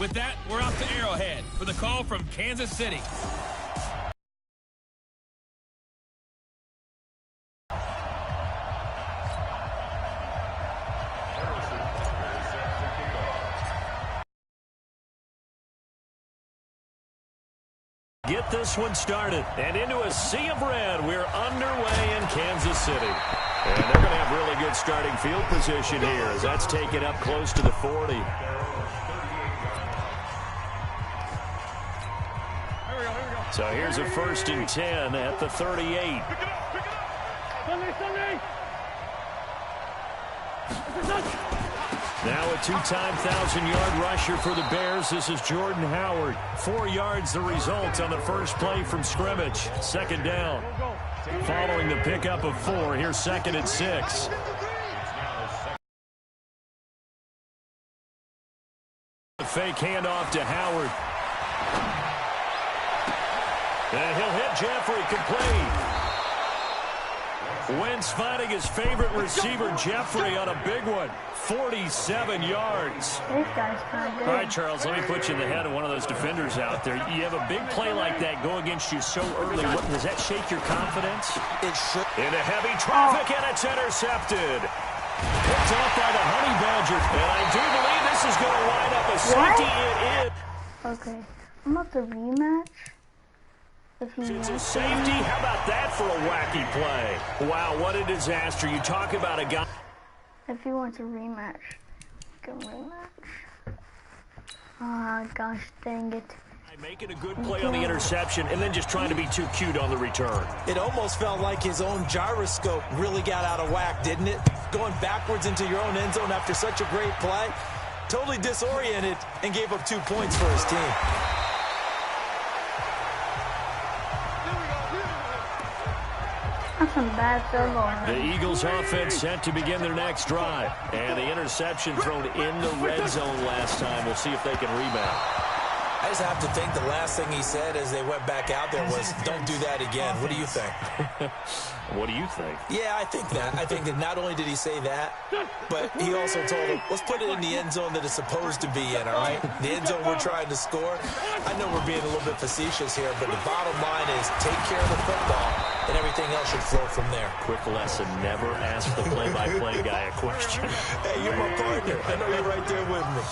With that, we're off to Arrowhead for the call from Kansas City. Get this one started. And into a sea of red, we're underway in Kansas City. And they're going to have really good starting field position here as that's taken up close to the 40. So here's a 1st and 10 at the 38. Now a two-time 1,000-yard rusher for the Bears. This is Jordan Howard. 4 yards the result on the first play from scrimmage. 2nd down. Following the pickup of 4, here's 2nd and 6. The fake handoff to Howard. And he'll hit Jeffrey, complete. Wentz finding his favorite receiver, Jeffrey, on a big one. 47 yards. This guy's kind of good. All right, Charles, let me put you in the head of one of those defenders out there. You have a big play like that go against you so early. Does that shake your confidence? It should. Into heavy traffic, and it's intercepted. Picked off by the Honey Badger. And I do believe this is going to wind up a safety. It is. Okay, I'm about to rematch. It's a safety. How about that for a wacky play? Wow, what a disaster. You talk about a guy. If he wants a rematch, he can rematch. Ah, gosh dang it. Making a good play on the interception and then just trying to be too cute on the return. It almost felt like his own gyroscope really got out of whack, didn't it? Going backwards into your own end zone after such a great play. Totally disoriented and gave up 2 points for his team. That's some bad throw going. The Eagles offense set to begin their next drive. And the interception thrown in the red zone last time. We'll see if they can rebound. I just have to think the last thing he said as they went back out there was, don't do that again. What do you think? What do you think? Yeah, I think that. I think that not only did he say that, but he also told him, let's put it in the end zone that it's supposed to be in, all right? The end zone we're trying to score. I know we're being a little bit facetious here, but the bottom line is take care of the football, and everything else should flow from there. Quick lesson, never ask the play-by-play guy a question. Hey, you're my partner. I know you're right there with me.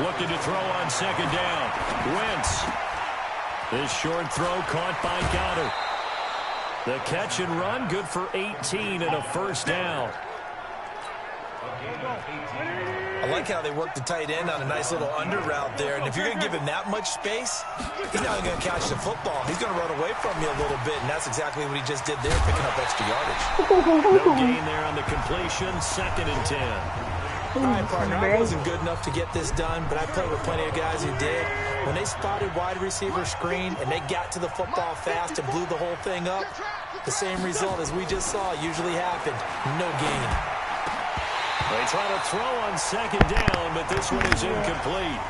Looking to throw on 2nd down. Wentz. This short throw caught by Goddard. The catch and run, good for 18 and a 1st down. I like how they work the tight end on a nice little under route there. And if you're going to give him that much space, he's not going to catch the football. He's going to run away from you a little bit, and that's exactly what he just did there, picking up extra yardage. No gain there on the completion, 2nd and 10. All right, partner, I wasn't good enough to get this done, but I played with plenty of guys who did. When they spotted wide receiver screen and they got to the football fast and blew the whole thing up, the same result as we just saw usually happened. No gain. They try to throw on 2nd down, but this one is incomplete.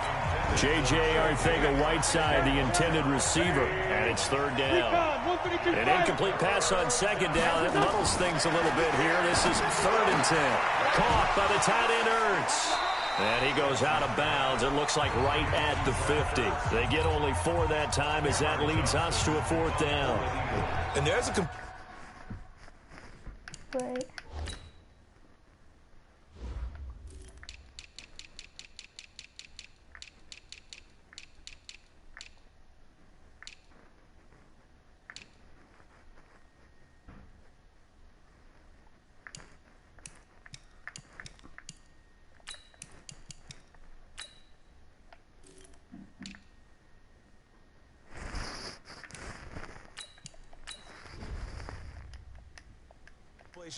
J.J. Arcega-Whiteside, the intended receiver, and it's 3rd down. An incomplete pass on 2nd down. That muddles things a little bit here. This is 3rd and 10. Caught by the tight end, Ertz. And he goes out of bounds. It looks like right at the 50. They get only 4 that time as that leads us to a 4th down. And there's a... Right.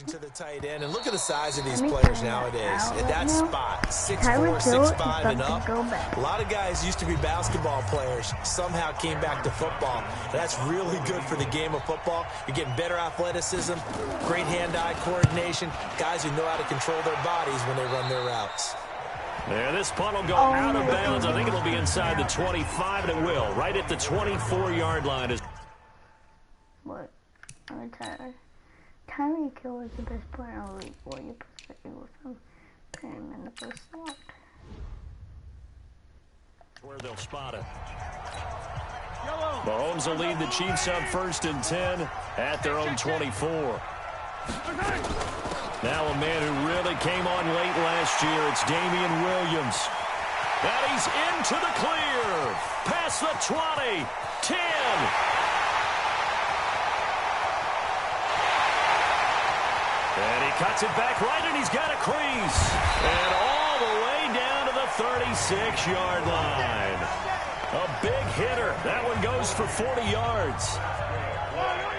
To the tight end, and look at the size of these players nowadays. At that spot, 6'4", 6'5", and up. A lot of guys used to be basketball players, somehow came back to football. That's really good for the game of football. You're getting better athleticism, great hand-eye coordination, guys who know how to control their bodies when they run their routes. There, this punt will go out of bounds. I think it'll be inside the 25, and it will. Right at the 24-yard line. What? Tyreek Hill is the best player in the league. 40% with him. Put him in the first slot. Where they'll spot it. Mahomes will lead the Chiefs up 1st and 10 at their own 24. Now a man who really came on late last year, it's Damian Williams. And he's into the clear. Past the 20. 10. And he cuts it back right, and he's got a crease. And all the way down to the 36-yard line. A big hitter. That one goes for 40 yards.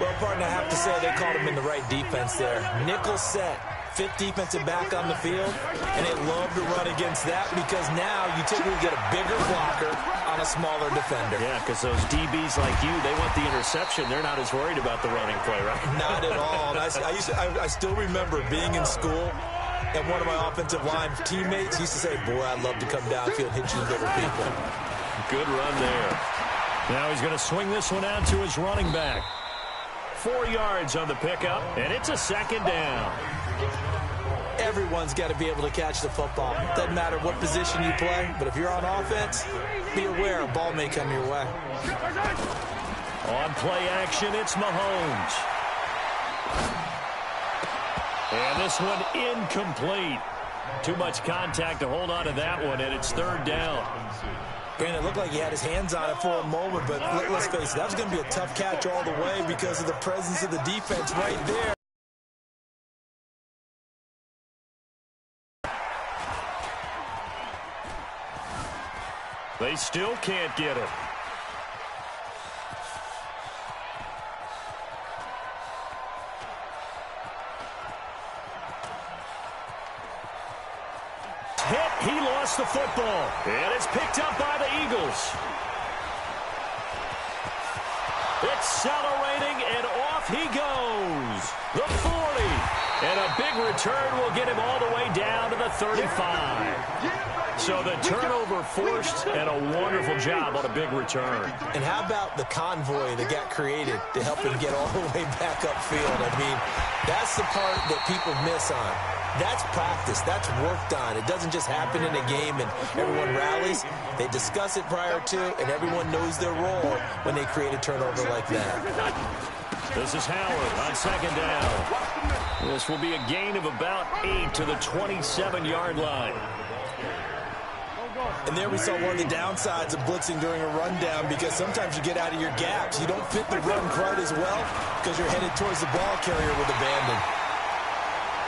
Well, partner, I have to say they called him in the right defense there. Nickel set. 5th defensive back on the field, and they love to run against that because now you typically get a bigger blocker on a smaller defender. Yeah, because those DBs like you, they want the interception. They're not as worried about the running play, right? Not at all. And I still remember being in school, and one of my offensive line teammates used to say, boy, I'd love to come downfield and hit you bigger people. Good run there. Now he's going to swing this one out to his running back. 4 yards on the pickup, and it's a 2nd down. Everyone's got to be able to catch the football. Doesn't matter what position you play, but if you're on offense, be aware a ball may come your way. On play action, it's Mahomes. And this one incomplete. Too much contact to hold on to that one, and it's 3rd down. Brandon, it looked like he had his hands on it for a moment, but let's face it, that was going to be a tough catch all the way because of the presence of the defense right there. They still can't get it. Hit, he lost the football. And it's picked up by the Eagles. Accelerating, and off he goes. The 40. And a big return will get him all the way down to the 35. So the turnover forced, and a wonderful job on a big return. And how about the convoy that got created to help him get all the way back upfield? I mean, that's the part that people miss on. That's practice. That's worked on. It doesn't just happen in a game and everyone rallies. They discuss it prior to, and everyone knows their role when they create a turnover like that. This is Howard on 2nd down. This will be a gain of about 8 to the 27-yard line. And there we saw one of the downsides of blitzing during a rundown because sometimes you get out of your gaps. You don't fit the run quite as well because you're headed towards the ball carrier with abandon.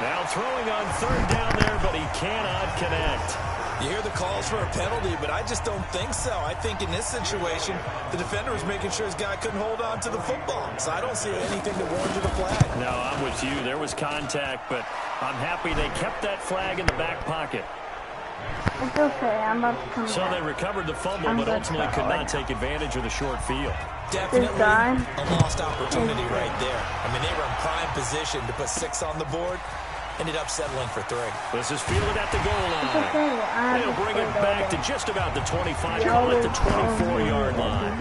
Now throwing on 3rd down there, but he cannot connect. You hear the calls for a penalty, but I just don't think so. I think in this situation, the defender was making sure his guy couldn't hold on to the football. So I don't see anything that warranted a flag. No, I'm with you. There was contact, but I'm happy they kept that flag in the back pocket. It's okay. I'm about to come So back. they recovered the fumble, but ultimately could not take advantage of the short field. Definitely a lost opportunity right there. I mean, they were in prime position to put 6 on the board. Ended up settling for 3. This is fielded at the goal line. Okay, They'll bring it back to just about the 25, call it the 24-yard line.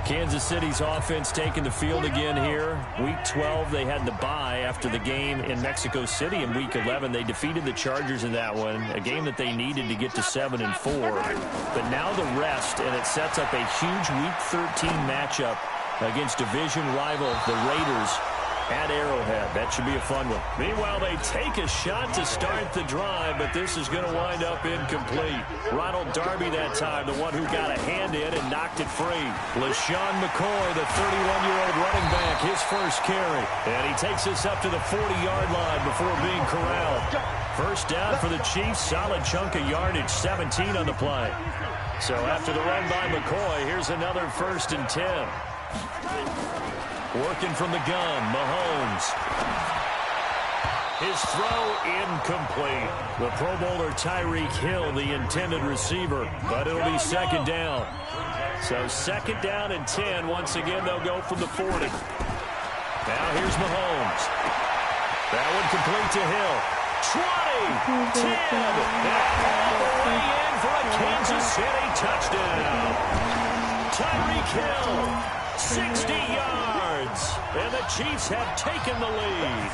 Kansas City's offense taking the field again here. Week 12, they had the bye after the game in Mexico City in Week 11. They defeated the Chargers in that one, a game that they needed to get to 7-4. But now the rest, and it sets up a huge Week 13 matchup against division rival, the Raiders, at Arrowhead. That should be a fun one. Meanwhile, they take a shot to start the drive, but this is going to wind up incomplete. Ronald Darby that time, the one who got a hand in and knocked it free. LaShawn McCoy, the 31-year-old running back, his first carry. And he takes us up to the 40-yard line before being corralled. First down for the Chiefs, solid chunk of yardage, 17 on the play. So after the run by McCoy, here's another 1st and 10. Working from the gun, Mahomes. His throw incomplete. The Pro Bowler Tyreek Hill, the intended receiver, but it'll be 2nd down. So 2nd down and 10. Once again, they'll go from the 40. Now here's Mahomes. That one complete to Hill. 20, 10, and all the way in for a Kansas City touchdown. Tyreek Hill, 60 yards. And the Chiefs have taken the lead.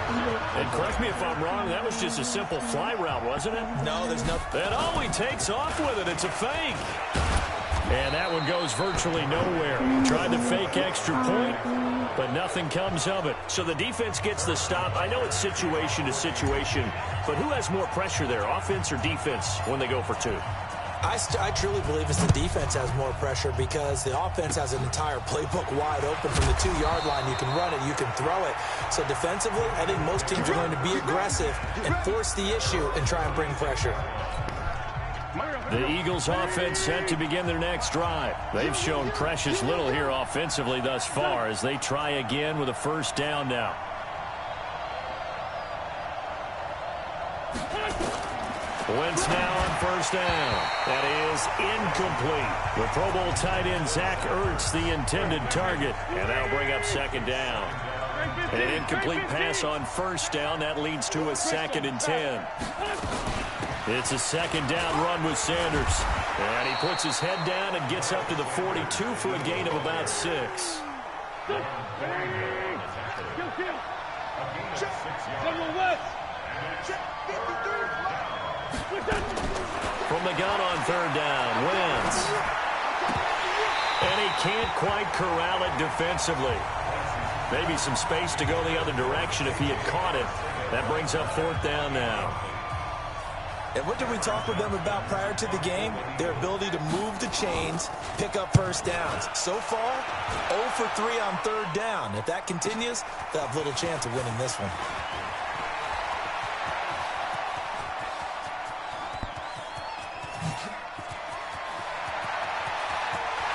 And correct me if I'm wrong, that was just a simple fly route, wasn't it? No, there's no... And oh, he takes off with it. It's a fake. And that one goes virtually nowhere. Tried to fake extra point, but nothing comes of it. So the defense gets the stop. I know it's situation to situation, but who has more pressure there, offense or defense, when they go for two? I truly believe it's the defense has more pressure because the offense has an entire playbook wide open from the 2-yard line. You can run it, you can throw it. So defensively, I think most teams are going to be aggressive and force the issue and try and bring pressure. The Eagles offense set to begin their next drive. They've shown precious little here offensively thus far as they try again with a first down now. Wentz now on first down. That is incomplete. The Pro Bowl tight end Zach Ertz, the intended target. And that'll bring up second down. And an incomplete pass on first down. That leads to a 2nd and 10. It's a second down run with Sanders. And he puts his head down and gets up to the 42 for a gain of about 6. From the gun on third down, Wentz. And he can't quite corral it defensively. Maybe some space to go the other direction if he had caught it. That brings up 4th down now. And what did we talk with them about prior to the game? Their ability to move the chains, pick up first downs. So far, 0 for 3 on third down. If that continues, they'll have little chance of winning this one.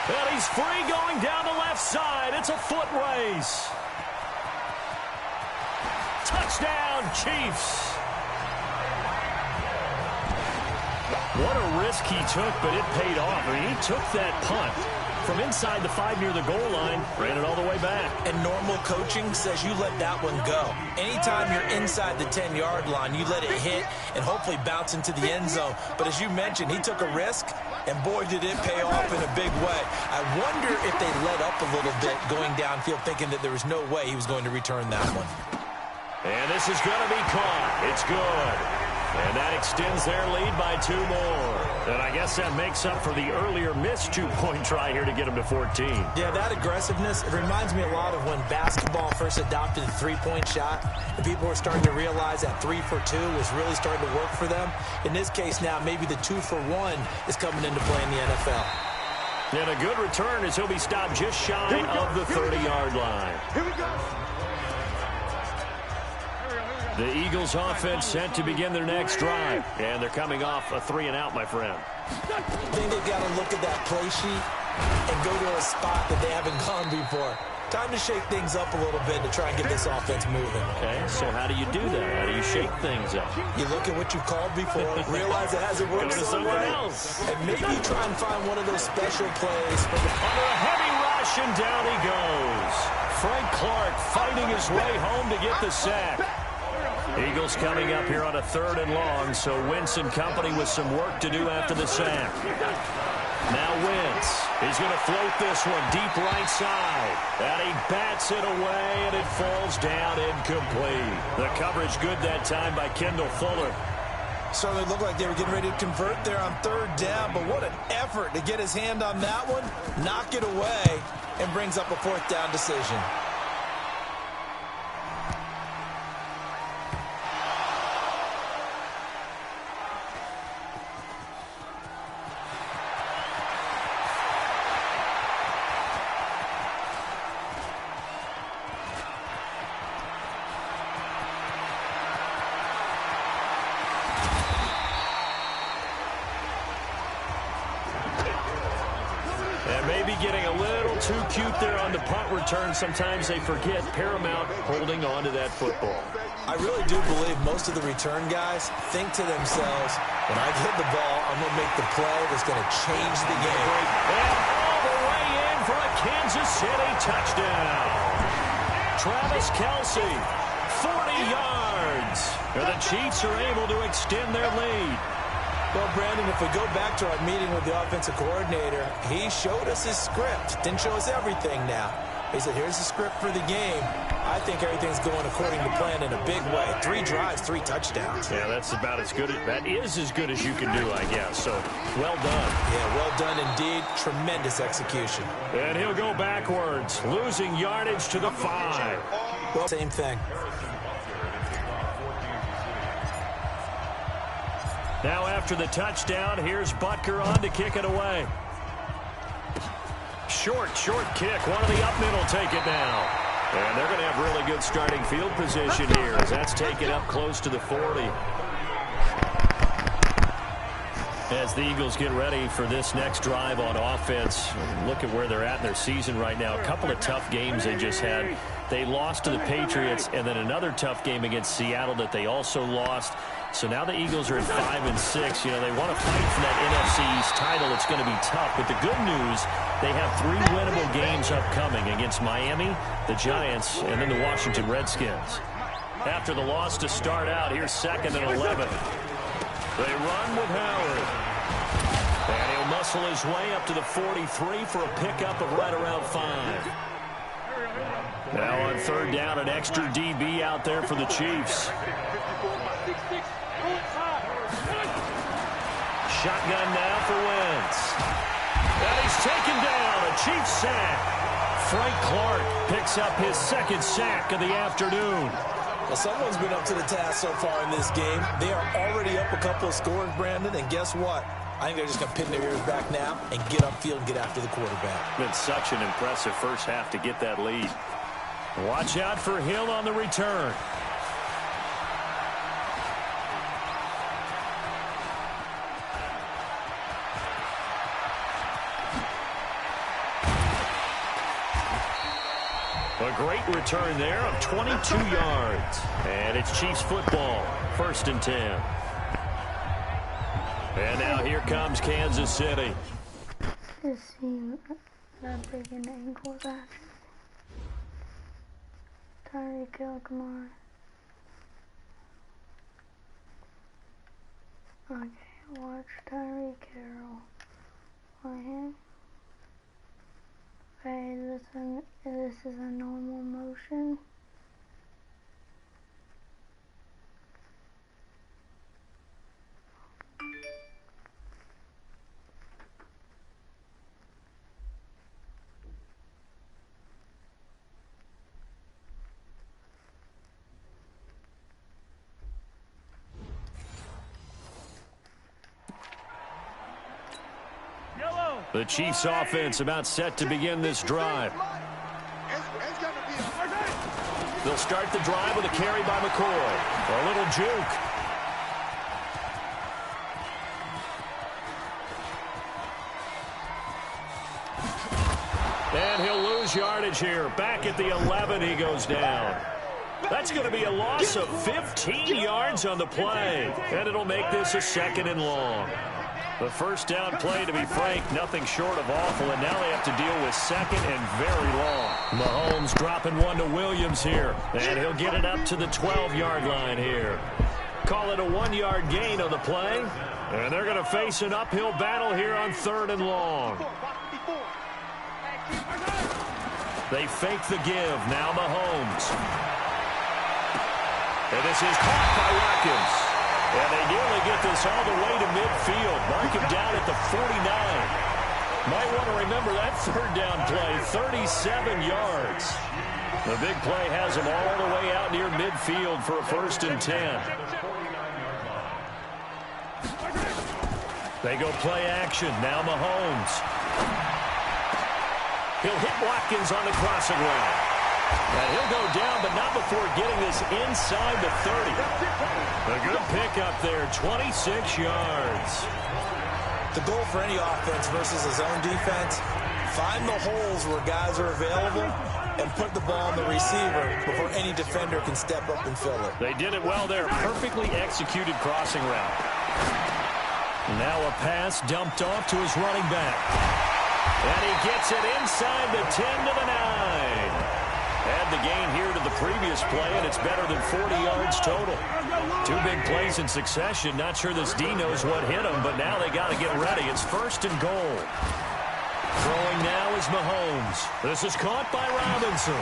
And he's free going down the left side. It's a foot race. Touchdown, Chiefs. What a risk he took, but it paid off. I mean, he took that punt from inside the 5 near the goal line, ran it all the way back. And normal coaching says you let that one go. Anytime you're inside the 10-yard line, you let it hit and hopefully bounce into the end zone. But as you mentioned, he took a risk, and boy, did it pay off in a big way. I wonder if they let up a little bit going downfield, thinking that there was no way he was going to return that one. And this is going to be caught. It's good. And that extends their lead by 2 more. And I guess that makes up for the earlier missed 2-point try here to get them to 14. Yeah, that aggressiveness, it reminds me a lot of when basketball first adopted the 3-point shot. And people were starting to realize that 3 for 2 was really starting to work for them. In this case now, maybe the 2 for 1 is coming into play in the NFL. And a good return as he'll be stopped just shy of the 30-yard line. Here we go. The Eagles offense set to begin their next drive. And they're coming off a 3-and-out, my friend. I think they've got to look at that play sheet and go to a spot that they haven't gone before. Time to shake things up a little bit to try and get this offense moving. Okay, so how do you do that? How do you shake things up? You look at what you called before, realize it hasn't worked somewhere else. And maybe try and find one of those special plays. Under a heavy rush, and down he goes. Frank Clark fighting his way home to get the sack. Eagles coming up here on a 3rd and long, so Wentz and company with some work to do after the sack. Now Wentz, he's going to float this one deep right side. And he bats it away, and it falls down incomplete. The coverage good that time by Kendall Fuller. Certainly looked like they were getting ready to convert there on 3rd down, but what an effort to get his hand on that one, knock it away, and brings up a 4th down decision. Getting a little too cute there on the punt return. Sometimes they forget paramount holding on to that football. I really do believe most of the return guys think to themselves, when I hit the ball, I'm going to make the play that's going to change the game. And all the way in for a Kansas City touchdown. Travis Kelce, 40 yards. And the Chiefs are able to extend their lead. Well, Brandon, if we go back to our meeting with the offensive coordinator, he showed us his script. Didn't show us everything now. He said, here's the script for the game. I think everything's going according to plan in a big way. 3 drives, 3 touchdowns. Yeah, that's about as good. That is as good as you can do, I guess. So, well done. Yeah, well done indeed. Tremendous execution. And he'll go backwards, losing yardage to the 5. Well, same thing. Now after the touchdown, here's Butker on to kick it away. Short kick. One of the up mid will take it now. And they're going to have really good starting field position here as that's taken up close to the 40. As the Eagles get ready for this next drive on offense, look at where they're at in their season right now. A couple of tough games they just had. They lost to the Patriots and then another tough game against Seattle that they also lost. So now the Eagles are at 5-6. You know, they want to fight for that NFC East title. It's going to be tough. But the good news, they have 3 winnable games upcoming against Miami, the Giants, and then the Washington Redskins. After the loss to start out, here's 2nd and 11. They run with Howard. And he'll muscle his way up to the 43 for a pickup of right around 5. Now on 3rd down, an extra DB out there for the Chiefs. Shotgun now for Wentz. And he's taken down. A Chiefs sack. Frank Clark picks up his 2nd sack of the afternoon. Well, someone's been up to the task so far in this game. They are already up a couple of scores, Brandon, and guess what? I think they're just going to pin their ears back now and get upfield and get after the quarterback. Been such an impressive first half to get that lead. Watch out for Hill on the return. A great return there of 22 yards. And it's Chiefs football. 1st and 10. And now here comes Kansas City. Just seeing that big an ankle action. Tyreek Hill, come on. Okay, watch Tyreek Hill. Right here. Okay, this is a normal motion. The Chiefs offense about set to begin this drive. They'll start the drive with a carry by McCoy. A little juke. And he'll lose yardage here. Back at the 11, he goes down. That's going to be a loss of 15 yards on the play. And it'll make this a 2nd and long. The first down play, to be frank, nothing short of awful, and now they have to deal with 2nd and very long. Mahomes dropping one to Williams here, and he'll get it up to the 12-yard line here. Call it a 1-yard gain on the play, and they're going to face an uphill battle here on 3rd and long. They fake the give, now Mahomes. And this is caught by Watkins. And they nearly get this all the way to midfield. Mark him down at the 49. Might want to remember that 3rd down play, 37 yards. The big play has him all the way out near midfield for a 1st and 10. They go play action. Now Mahomes. He'll hit Watkins on the crossing route. And he'll go down, but not before getting this inside the 30. A good pickup there, 26 yards. The goal for any offense versus a zone defense, find the holes where guys are available and put the ball on the receiver before any defender can step up and fill it. They did it well there. Perfectly executed crossing route. Now a pass dumped off to his running back. And he gets it inside the 10 to the 9. Add the gain here to the previous play, and it's better than 40 yards total. 2 big plays in succession. Not sure this D knows what hit him, but now they got to get ready. It's 1st and goal. Throwing now is Mahomes. This is caught by Robinson.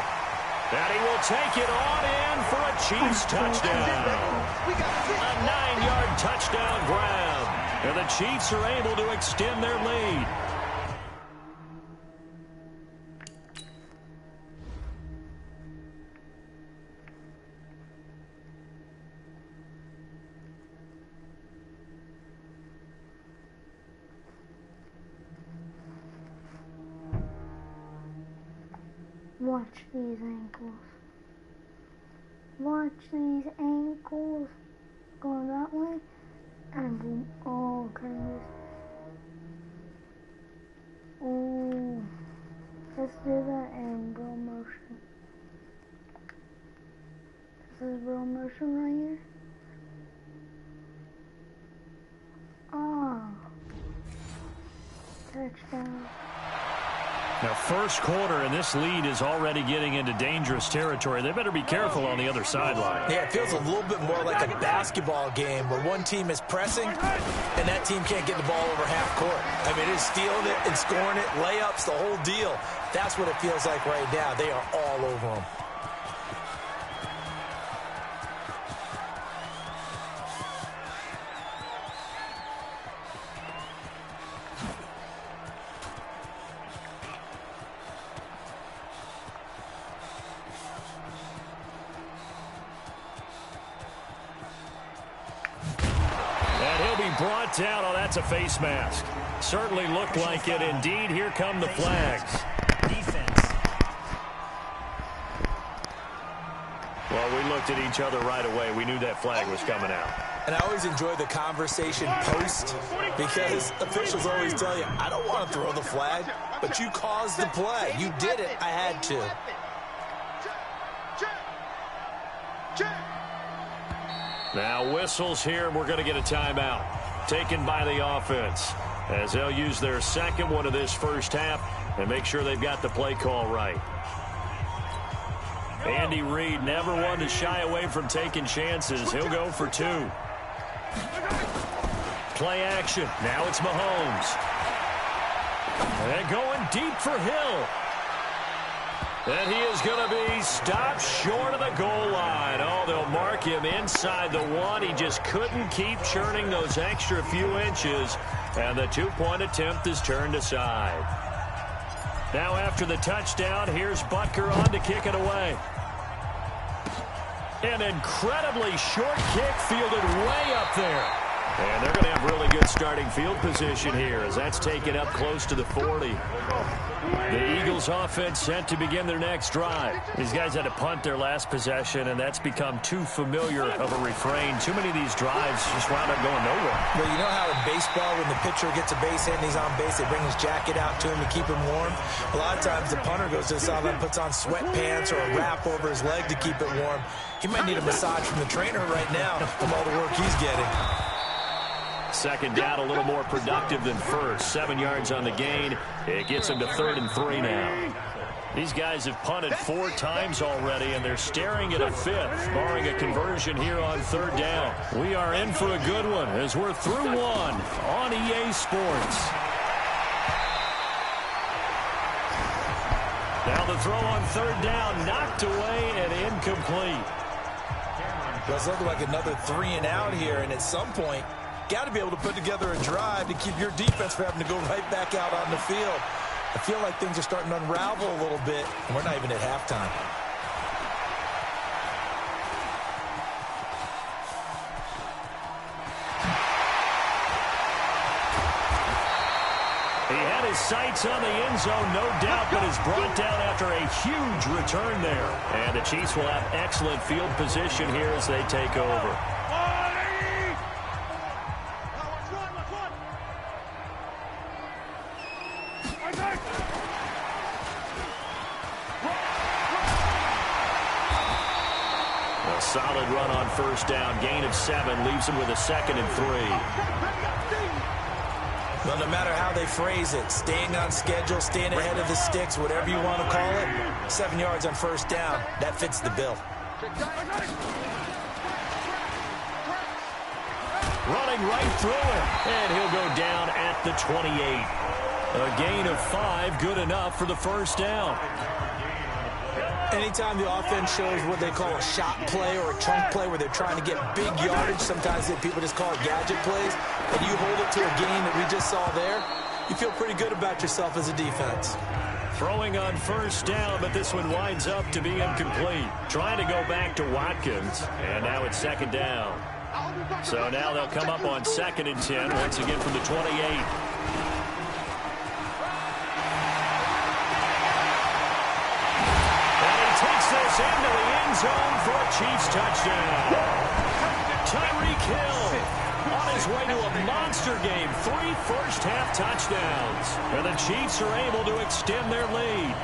And he will take it on in for a Chiefs touchdown. A 9-yard touchdown grab. And the Chiefs are able to extend their lead. Watch these ankles. Watch these ankles. Going that way. And boom. Oh, goodness. Oh. Let's do that in real motion. This is real motion right here. Oh. Touchdown. Now, first quarter, and this lead is already getting into dangerous territory. They better be careful on the other sideline. Yeah, it feels a little bit more like a basketball game where one team is pressing and that team can't get the ball over half court. I mean, it's stealing it and scoring it, layups, the whole deal. That's what it feels like right now. They are all over them. Brought down. Oh, that's a face mask. Certainly looked like it. Indeed, here come the flags. Defense. Well, we looked at each other right away. We knew that flag was coming out. And I always enjoy the conversation post because officials always tell you, I don't want to throw the flag, but you caused the play. You did it. I had to. Now whistles here. We're going to get a timeout taken by the offense as they'll use their second one of this first half and make sure they've got the play call right. Andy Reid never one to shy away from taking chances. He'll go for two. Play action. Now it's Mahomes. And going deep for Hill. And he is going to be stopped short of the goal line. Oh, they'll mark him inside the one. He just couldn't keep churning those extra few inches. And the two-point attempt is turned aside. Now after the touchdown, here's Butker on to kick it away. An incredibly short kick fielded way up there. And they're going to have really good starting field position here as that's taken up close to the 40. The Eagles offense set to begin their next drive. These guys had to punt their last possession, and that's become too familiar of a refrain. Too many of these drives just wound up going nowhere. Well, you know how in baseball, when the pitcher gets a base hit and he's on base, they bring his jacket out to him to keep him warm. A lot of times the punter goes to the sideline, puts on sweatpants or a wrap over his leg to keep it warm. He might need a massage from the trainer right now from all the work he's getting. Second down, a little more productive than first. 7 yards on the gain. It gets him to 3rd and 3 now. These guys have punted 4 times already, and they're staring at a 5th, barring a conversion here on 3rd down. We are in for a good one as we're through one on EA Sports. Now the throw on 3rd down, knocked away and incomplete. Does look like another 3 and out here, and at some point, got to be able to put together a drive to keep your defense from having to go right back out on the field. I feel like things are starting to unravel a little bit, and we're not even at halftime. He had his sights on the end zone, no doubt, but is brought down after a huge return there. And the Chiefs will have excellent field position here as they take over. A solid run on 1st down. Gain of 7 leaves him with a 2nd and 3. Well, no matter how they phrase it, staying on schedule, staying ahead of the sticks, whatever you want to call it, 7 yards on 1st down, that fits the bill. Running right through it, and he'll go down at the 28. A gain of 5, good enough for the first down. Anytime the offense shows what they call a shot play or a chunk play where they're trying to get big yardage, sometimes people just call it gadget plays, and you hold it to a gain that we just saw there, you feel pretty good about yourself as a defense. Throwing on first down, but this one winds up to be incomplete. Trying to go back to Watkins, and now it's second down. So now they'll come up on 2nd and 10, once again from the 28. This into the end zone for a Chiefs touchdown. Tyreek Hill on his way to a monster game. 3 first-half touchdowns. And the Chiefs are able to extend their lead.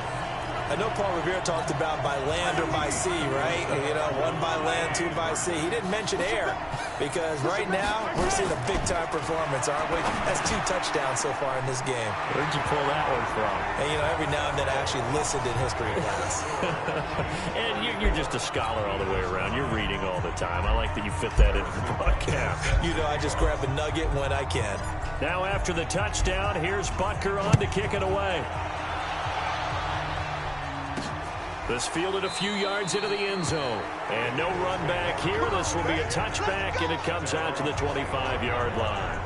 I know Paul Revere talked about by land or by sea, right? You know, 1 by land, 2 by sea. He didn't mention air because right now we're seeing a big-time performance, aren't we? That's 2 touchdowns so far in this game. Where'd you pull that one from? And, you know, every now and then I actually listened in history class. And you're just a scholar all the way around. You're reading all the time. I like that you fit that into the broadcast. You know, I just grab a nugget when I can. Now after the touchdown, here's Butker on to kick it away. This fielded a few yards into the end zone. And no run back here. This will be a touchback, and it comes out to the 25-yard line.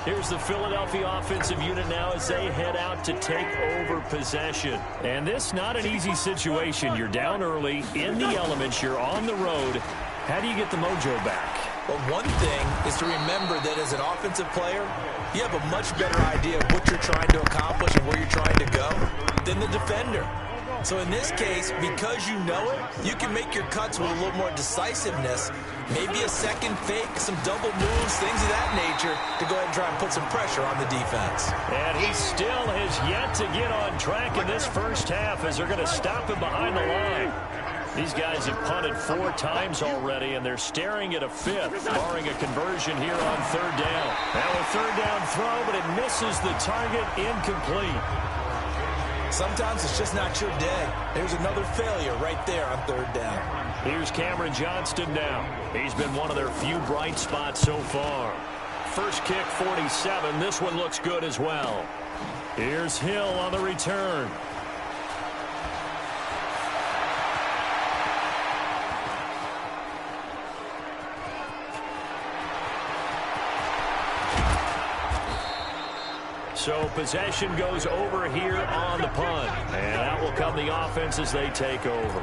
Here's the Philadelphia offensive unit now as they head out to take over possession. And this not an easy situation. You're down early, in the elements, you're on the road. How do you get the mojo back? Well, one thing is to remember that as an offensive player, you have a much better idea of what you're trying to accomplish and where you're trying to go than the defender. So in this case, because you know it, you can make your cuts with a little more decisiveness, maybe a second fake, some double moves, things of that nature, to go ahead and try and put some pressure on the defense. And he still has yet to get on track in this first half as they're going to stop him behind the line. These guys have punted 4 times already, and they're staring at a 5th, barring a conversion here on 3rd down. Now a 3rd down throw, but it misses the target, incomplete. Sometimes it's just not your day. There's another failure right there on 3rd down. Here's Cameron Johnston now. He's been one of their few bright spots so far. First kick, 47. This one looks good as well. Here's Hill on the return. So possession goes over here on the punt. And out will come the offense as they take over.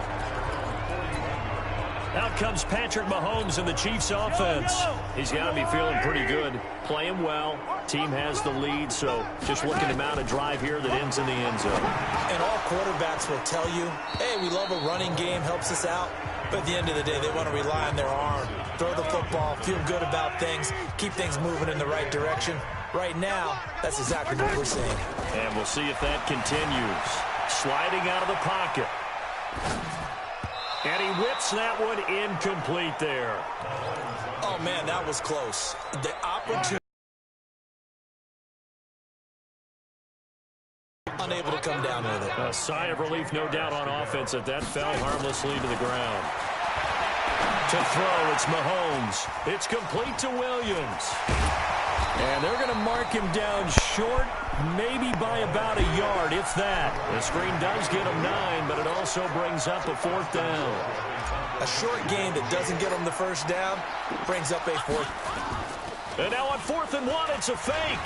Out comes Patrick Mahomes and the Chiefs offense. He's got to be feeling pretty good. Playing well. Team has the lead, so just looking to mount a drive here that ends in the end zone. And all quarterbacks will tell you, hey, we love a running game, helps us out. But at the end of the day, they want to rely on their arm, throw the football, feel good about things, keep things moving in the right direction. Right now, that's exactly what we're seeing. And we'll see if that continues. Sliding out of the pocket. And he whips that one incomplete there. Oh, man, that was close. The opportunity. Unable to come down with it. A sigh of relief, no doubt, on offense that fell harmlessly to the ground. To throw, it's Mahomes. It's complete to Williams. And they're going to mark him down short, maybe by about a yard, if that. The screen does get him 9, but it also brings up a 4th down. A short gain that doesn't get him the first down brings up a 4th. And now on 4th and 1, it's a fake.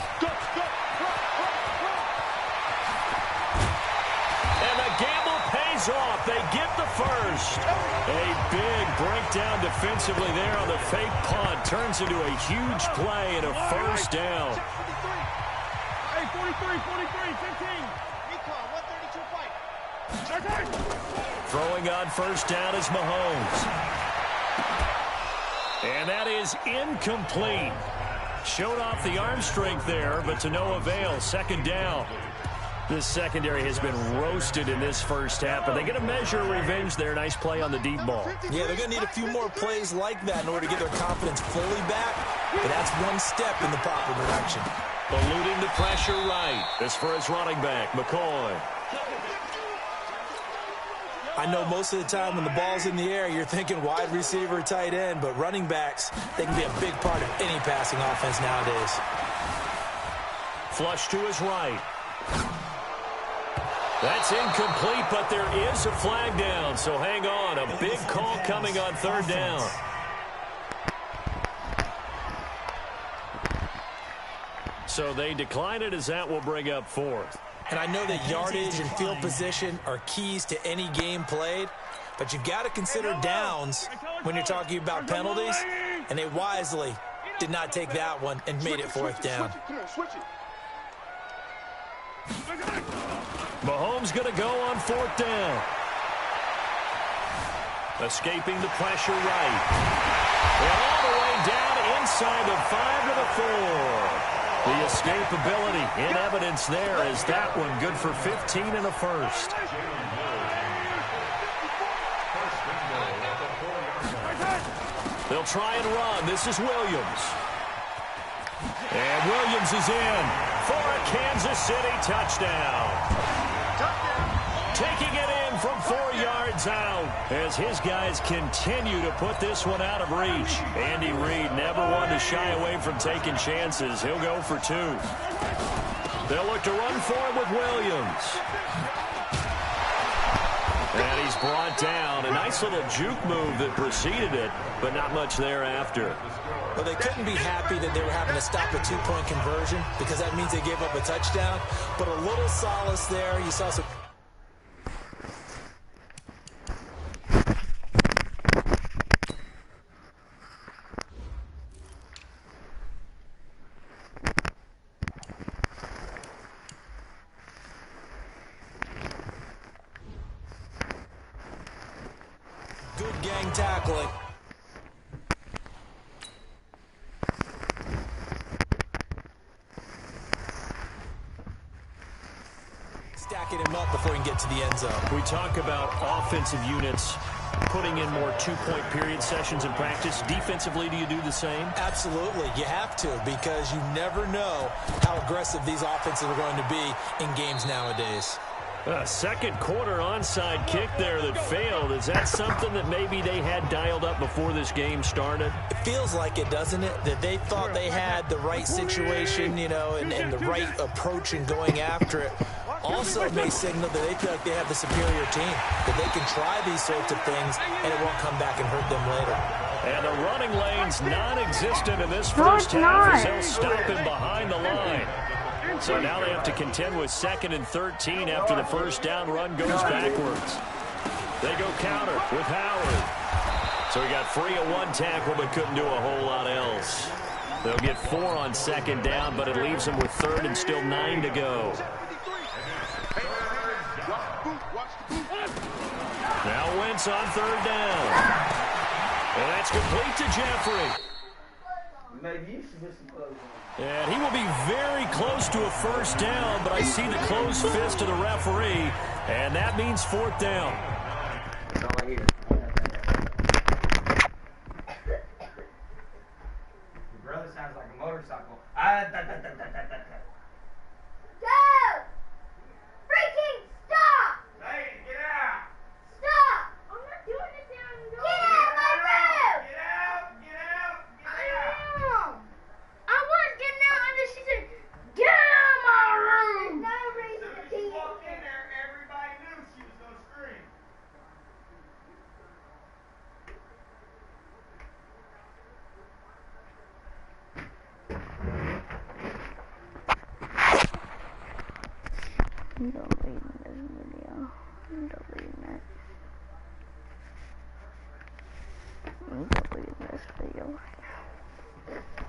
And the gamble pays off. They get the first. A big breakdown defensively there on the fake punt. Turns into a huge play and a first down. Hey, 43, 15. Recon, 132 fight. Throwing on first down is Mahomes. And that is incomplete. Showed off the arm strength there, but to no avail. 2nd down. This secondary has been roasted in this first half, but they get a measure of revenge there. Nice play on the deep ball. Yeah, they're going to need a few more plays like that in order to get their confidence fully back, but that's one step in the proper direction. Eluding the pressure right. This for his running back, McCoy. I know most of the time when the ball's in the air, you're thinking wide receiver, tight end, but running backs, they can be a big part of any passing offense nowadays. Flush to his right. That's incomplete, but there is a flag down, so hang on. A big call coming on third down. So they decline it as that will bring up fourth. And I know that yardage and field position are keys to any game played, but you've got to consider downs when you're talking about penalties, and they wisely did not take that one and made it fourth down. Mahomes going to go on fourth down. Escaping the pressure right. And all the way down inside the 5 to the 4. The escapability in evidence there as that one good for 15 and a first. They'll try and run. This is Williams. And Williams is in for a Kansas City touchdown. Taking it in from 4 yards out as his guys continue to put this one out of reach. Andy Reid never one to shy away from taking chances. He'll go for 2. They'll look to run for it with Williams. And he's brought down. A nice little juke move that preceded it, but not much thereafter. Well, they couldn't be happy that they were having to stop a 2-point conversion because that means they gave up a touchdown. But a little solace there. You saw some... Good gang tackling. Stacking him up before he can get to the end zone. We talk about offensive units putting in more 2-point period sessions in practice. Defensively, do you do the same? Absolutely. You have to, because you never know how aggressive these offenses are going to be in games nowadays. Second quarter onside kick there that failed. Is that something that maybe they had dialed up before this game started? It feels like it, doesn't it? That they thought they had the right situation, you know, and the right approach in going after it. Also may signal that they feel like they have the superior team, that they can try these sorts of things and it won't come back and hurt them later. And the running lane's non-existent in this first half as they'll stop him behind the line. So now they have to contend with 2nd and 13 after the first down run goes backwards. They go counter with Howard. So he got free of 1 tackle but couldn't do a whole lot else. They'll get 4 on 2nd down, but it leaves them with 3rd and still 9 to go. Now Wentz on 3rd down. And that's complete to Jeffrey. And he will be very close to a first down, but I see the closed fist of the referee, and that means 4th down. Your brother sounds like a motorcycle. Go! Freaking stop! Hey, get out! Stop! I'm not doing this now. Get out of my room! Get out! Get out! Get I out! know. I was getting out and then she said, get out of my room! There's no reason to She keep walked in there, everybody knew she was going to scream. I'm deleting this video. I'm deleting it. I'm deleting this video right now.